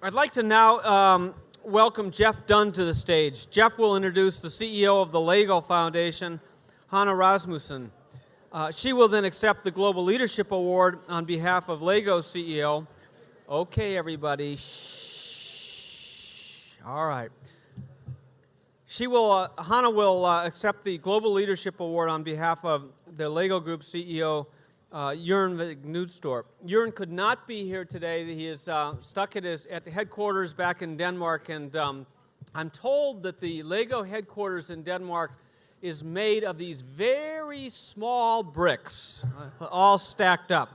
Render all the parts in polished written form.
I'd like to now welcome Jeff Dunn to the stage. Jeff will introduce the CEO of the LEGO Foundation, Hanne Rasmussen. She will then accept the Global Leadership Award on behalf of LEGO's CEO. Okay, everybody. Shh. All right. Hanne will accept the Global Leadership Award on behalf of the LEGO Group CEO, Jorgen Vig Knudstorp. Jorgen could not be here today. He is stuck at the headquarters back in Denmark, and I'm told that the LEGO headquarters in Denmark is made of these very small bricks, all stacked up.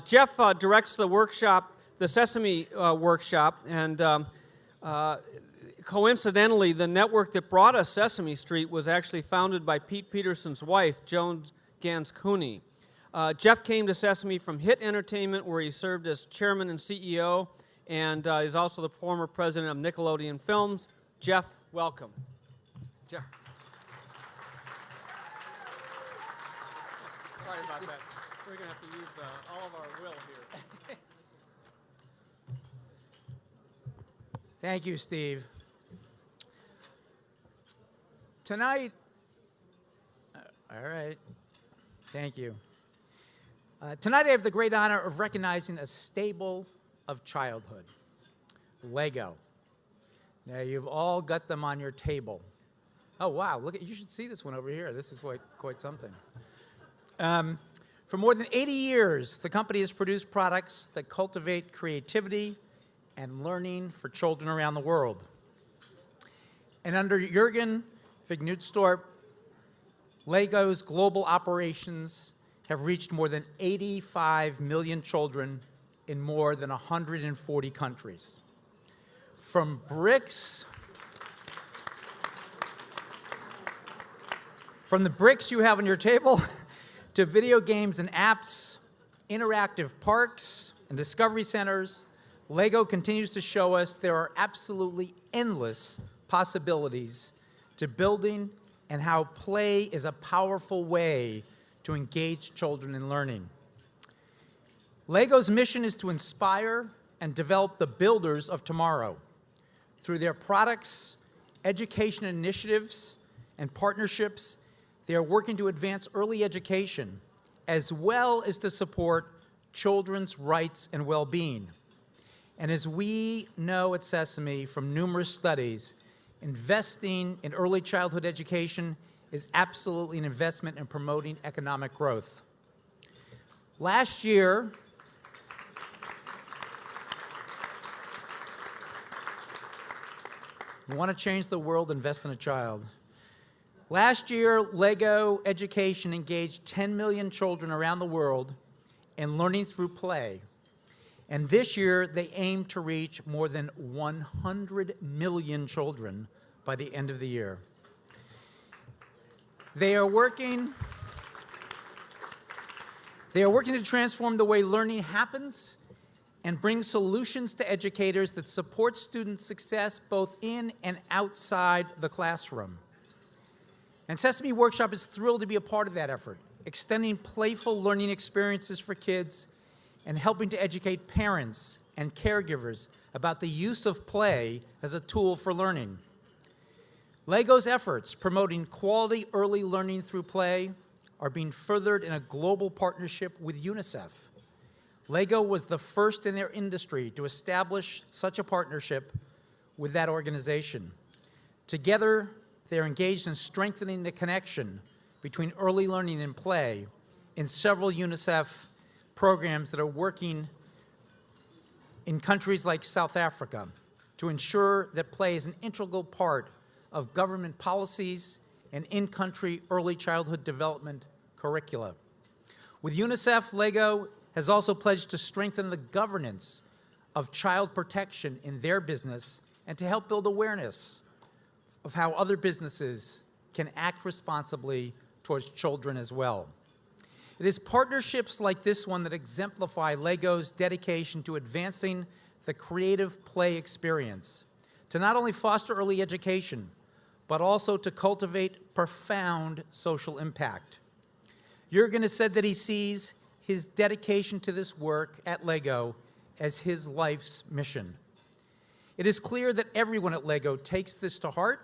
Jeff directs the workshop, the Sesame Workshop, and coincidentally, the network that brought us Sesame Street was actually founded by Pete Peterson's wife, Joan Gans Cooney. Jeff came to Sesame from Hit Entertainment, where he served as chairman and CEO, and is also the former president of Nickelodeon Films. Jeff, welcome. Jeff. Sorry about that. We're going to have to use all of our will here. Thank you, Steve. Tonight, all right, thank you. Tonight I have the great honor of recognizing a staple of childhood, LEGO. Now you've all got them on your table. Oh wow, you should see this one over here. This is quite something. For more than 80 years, the company has produced products that cultivate creativity and learning for children around the world. And under Jorgen Vig Knudstorp, LEGO's global operations have reached more than 85 million children in more than 140 countries. From bricks, from the bricks you have on your table, to video games and apps, interactive parks, and discovery centers, LEGO continues to show us there are absolutely endless possibilities to building and how play is a powerful way to engage children in learning. LEGO's mission is to inspire and develop the builders of tomorrow. Through their products, education initiatives, and partnerships, they are working to advance early education, as well as to support children's rights and well-being. And as we know at Sesame from numerous studies, investing in early childhood education is absolutely an investment in promoting economic growth. Last year, you want to change the world, invest in a child. Last year, LEGO Education engaged 10 million children around the world in learning through play. And this year, they aim to reach more than 100 million children by the end of the year. They are working to transform the way learning happens and bring solutions to educators that support student success both in and outside the classroom. And Sesame Workshop is thrilled to be a part of that effort, extending playful learning experiences for kids and helping to educate parents and caregivers about the use of play as a tool for learning. LEGO's efforts promoting quality early learning through play are being furthered in a global partnership with UNICEF. LEGO was the first in their industry to establish such a partnership with that organization. Together, they're engaged in strengthening the connection between early learning and play in several UNICEF programs that are working in countries like South Africa to ensure that play is an integral part of government policies and in-country early childhood development curricula. With UNICEF, LEGO has also pledged to strengthen the governance of child protection in their business and to help build awareness of how other businesses can act responsibly towards children as well. It is partnerships like this one that exemplify LEGO's dedication to advancing the creative play experience, to not only foster early education, but also to cultivate profound social impact. Jorgen has said that he sees his dedication to this work at LEGO as his life's mission. It is clear that everyone at LEGO takes this to heart,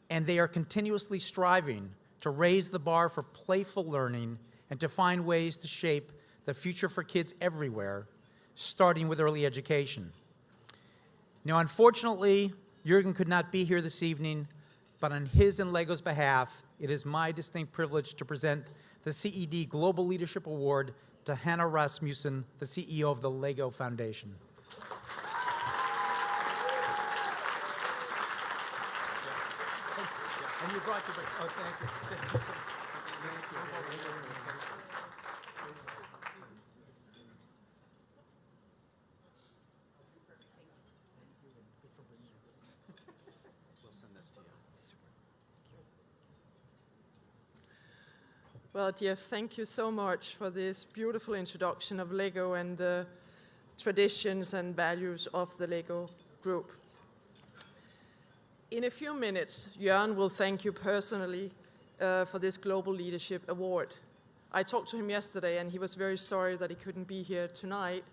and they are continuously striving to raise the bar for playful learning and to find ways to shape the future for kids everywhere, starting with early education. Now, unfortunately, Jorgen could not be here this evening, but on his and LEGO's behalf, it is my distinct privilege to present the CED Global Leadership Award to Hanne Rasmussen, the CEO of the LEGO Foundation. And you brought your break. Oh, thank you. Thank you so much. Thank you. We'll send this to you. Well, Jeff, thank you so much for this beautiful introduction of LEGO and the traditions and values of the LEGO Group. In a few minutes, Jorgen will thank you personally for this Global Leadership Award. I talked to him yesterday, and he was very sorry that he couldn't be here tonight.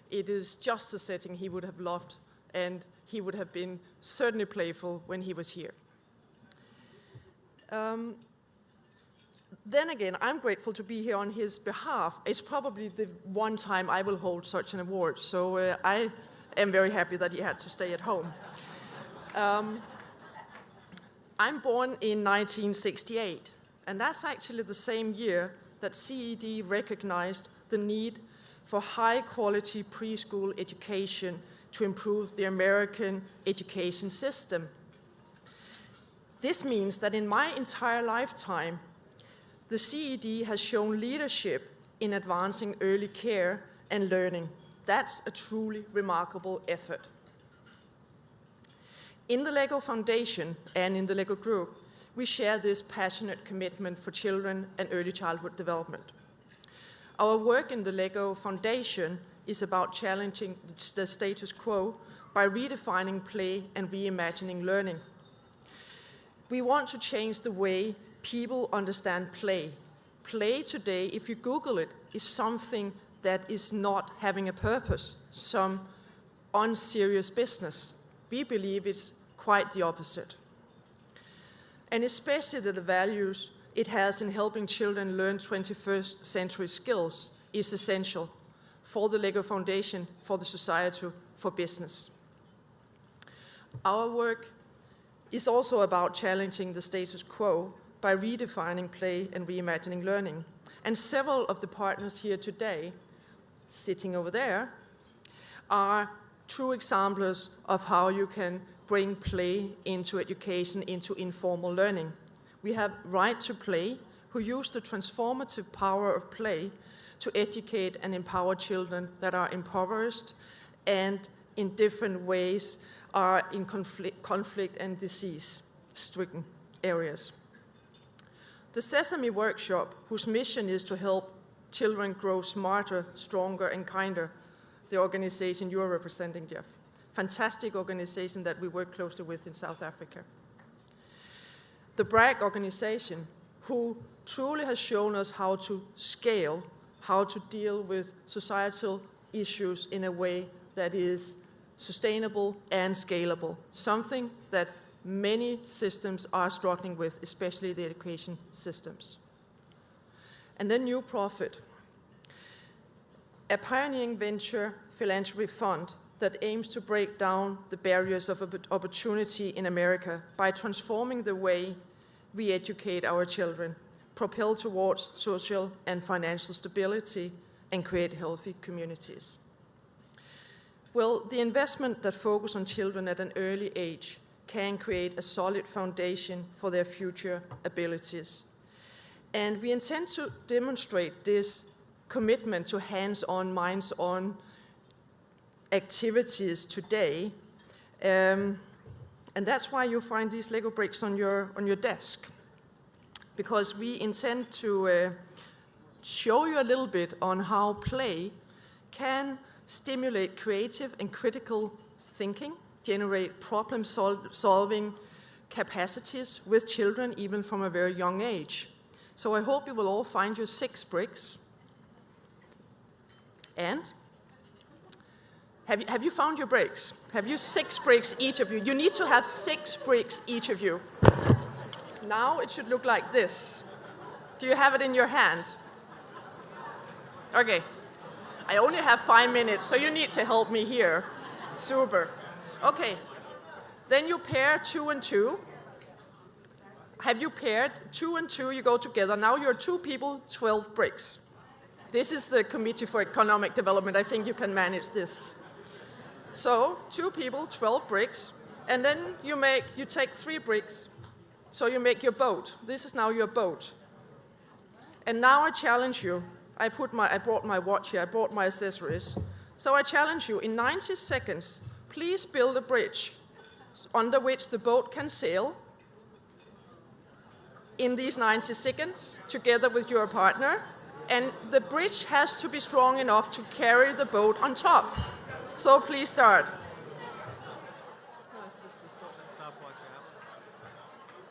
It is just a setting he would have loved, and he would have been certainly playful when he was here. Then again, I'm grateful to be here on his behalf. It's probably the one time I will hold such an award, so I am very happy that he had to stay at home. I'm born in 1968, and that's actually the same year that CED recognized the need for high-quality preschool education to improve the American education system. This means that in my entire lifetime, the CED has shown leadership in advancing early care and learning. That's a truly remarkable effort. In the LEGO Foundation and in the LEGO Group, we share this passionate commitment for children and early childhood development. Our work in the LEGO Foundation is about challenging the status quo by redefining play and reimagining learning. We want to change the way people understand play. Play today, if you Google it, is something that is not having a purpose, some unserious business. We believe it's quite the opposite. And especially the values it has in helping children learn 21st century skills is essential for the LEGO Foundation, for the society, for business. Our work is also about challenging the status quo by redefining play and reimagining learning. And several of the partners here today, sitting over there, are true examples of how you can bring play into education, into informal learning. We have Right to Play, who use the transformative power of play to educate and empower children that are impoverished and in different ways are in conflict and disease-stricken areas. The Sesame Workshop, whose mission is to help children grow smarter, stronger, and kinder, the organization you are representing, Jeff. Fantastic organization that we work closely with in South Africa. The BRAG organization, who truly has shown us how to scale, how to deal with societal issues in a way that is sustainable and scalable, something that many systems are struggling with, especially the education systems. And then New Profit, a pioneering venture philanthropy fund that aims to break down the barriers of opportunity in America by transforming the way we educate our children, propel towards social and financial stability, and create healthy communities. Well, the investment that focuses on children at an early age can create a solid foundation for their future abilities. And we intend to demonstrate this commitment to hands-on, minds-on activities today. And that's why you find these Lego bricks on your desk. Because we intend to show you a little bit on how play can stimulate creative and critical thinking, generate problem-solving capacities with children even from a very young age. So I hope you will all find your 6 bricks. And Have you found your bricks? Have you 6 bricks each of you? You need to have 6 bricks each of you. Now it should look like this. Do you have it in your hand? Okay. I only have 5 minutes, so you need to help me here. Super. Okay. Then you pair 2 and 2. Have you paired 2 and 2? You go together. Now you're 2 people, 12 bricks. This is the Committee for Economic Development. I think you can manage this. So 2 people, 12 bricks, and then you take 3 bricks. So you make your boat. This is now your boat. And now I challenge you. I brought my watch here. I brought my accessories. So I challenge you, in 90 seconds, please build a bridge under which the boat can sail in these 90 seconds, together with your partner. And the bridge has to be strong enough to carry the boat on top. So please start.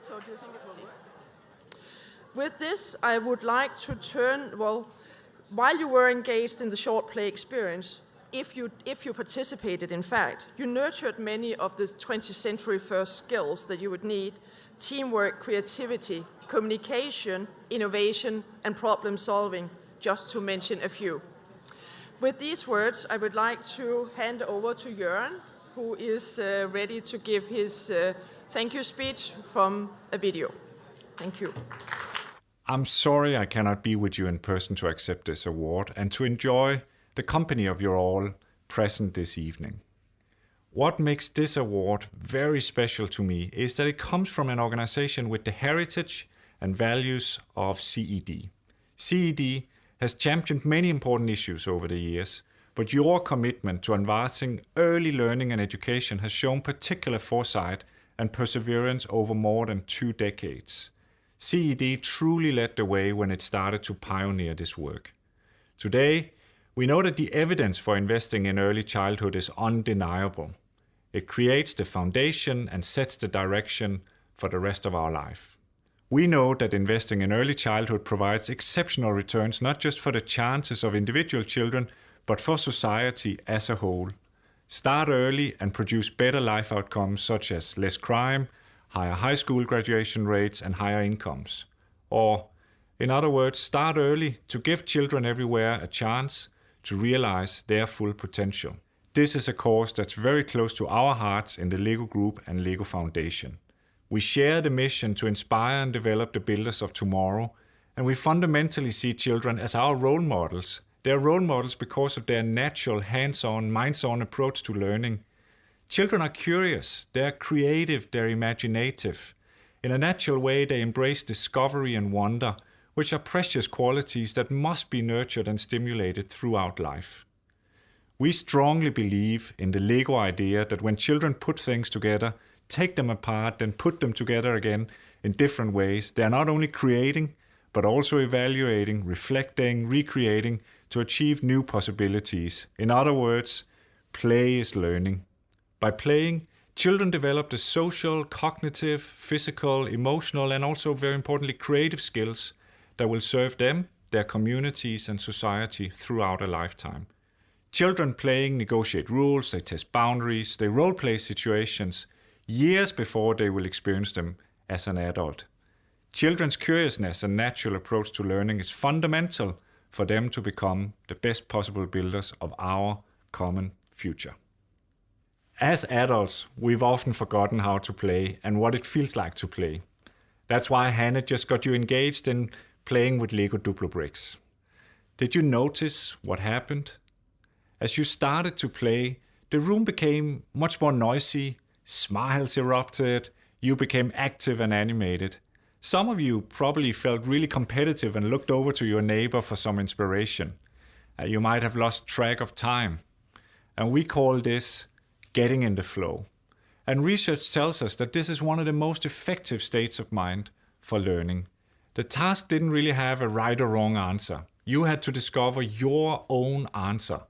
So do you think it will work? With this, I would like to while you were engaged in the short play experience, if you participated, in fact, you nurtured many of the 20th century first skills that you would need: teamwork, creativity, communication, innovation, and problem solving, just to mention a few. With these words, I would like to hand over to Jorgen, who is ready to give his thank you speech from a video. Thank you. I'm sorry I cannot be with you in person to accept this award and to enjoy the company of you all present this evening. What makes this award very special to me is that it comes from an organization with the heritage and values of CED. CED has championed many important issues over the years, but your commitment to advancing early learning and education has shown particular foresight and perseverance over more than 2 decades. CED truly led the way when it started to pioneer this work. Today, we know that the evidence for investing in early childhood is undeniable. It creates the foundation and sets the direction for the rest of our life. We know that investing in early childhood provides exceptional returns not just for the chances of individual children, but for society as a whole. Start early and produce better life outcomes such as less crime, higher high school graduation rates, and higher incomes. Or, in other words, start early to give children everywhere a chance to realize their full potential. This is a cause that's very close to our hearts in the LEGO Group and LEGO Foundation. We share the mission to inspire and develop the builders of tomorrow, and we fundamentally see children as our role models. They're role models because of their natural, hands-on, minds-on approach to learning. Children are curious, they're creative, they're imaginative. In a natural way, they embrace discovery and wonder, which are precious qualities that must be nurtured and stimulated throughout life. We strongly believe in the LEGO idea that when children put things together, take them apart, then put them together again in different ways, they are not only creating, but also evaluating, reflecting, recreating to achieve new possibilities. In other words, play is learning. By playing, children develop the social, cognitive, physical, emotional, and also, very importantly, creative skills that will serve them, their communities, and society throughout a lifetime. Children playing negotiate rules, they test boundaries, they role-play situations years before they will experience them as an adult. Children's curiousness and natural approach to learning is fundamental for them to become the best possible builders of our common future. As adults, we've often forgotten how to play and what it feels like to play. That's why Hanne just got you engaged in playing with Lego Duplo bricks. Did you notice what happened? As you started to play, the room became much more noisy, smiles erupted, you became active and animated. Some of you probably felt really competitive and looked over to your neighbor for some inspiration. You might have lost track of time. And we call this getting in the flow. And research tells us that this is one of the most effective states of mind for learning. The task didn't really have a right or wrong answer. You had to discover your own answer.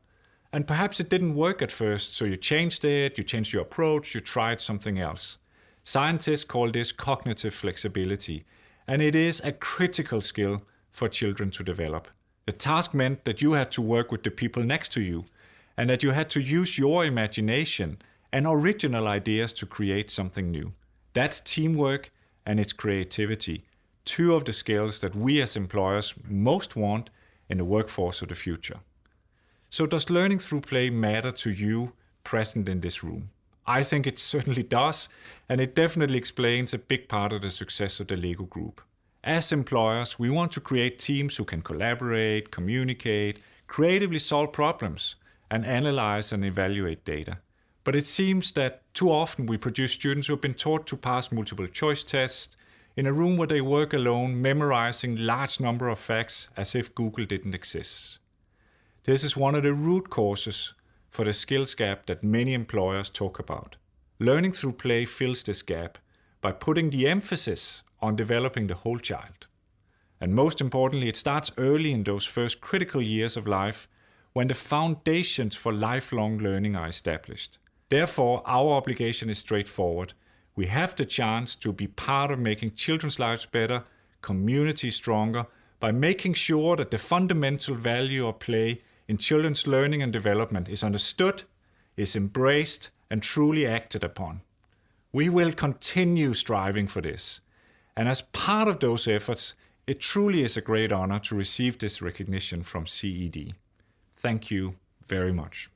And perhaps it didn't work at first, so you changed it, you changed your approach, you tried something else. Scientists call this cognitive flexibility, and it is a critical skill for children to develop. The task meant that you had to work with the people next to you, and that you had to use your imagination and original ideas to create something new. That's teamwork and it's creativity, two of the skills that we as employers most want in the workforce of the future. So does learning through play matter to you present in this room? I think it certainly does, and it definitely explains a big part of the success of the LEGO Group. As employers, we want to create teams who can collaborate, communicate, creatively solve problems, and analyze and evaluate data. But it seems that too often we produce students who have been taught to pass multiple choice tests in a room where they work alone, memorizing large number of facts as if Google didn't exist. This is one of the root causes for the skills gap that many employers talk about. Learning through play fills this gap by putting the emphasis on developing the whole child. And most importantly, it starts early in those first critical years of life when the foundations for lifelong learning are established. Therefore, our obligation is straightforward. We have the chance to be part of making children's lives better, communities stronger, by making sure that the fundamental value of play in children's learning and development is understood, is embraced, and truly acted upon. We will continue striving for this. And as part of those efforts, it truly is a great honor to receive this recognition from CED. Thank you very much.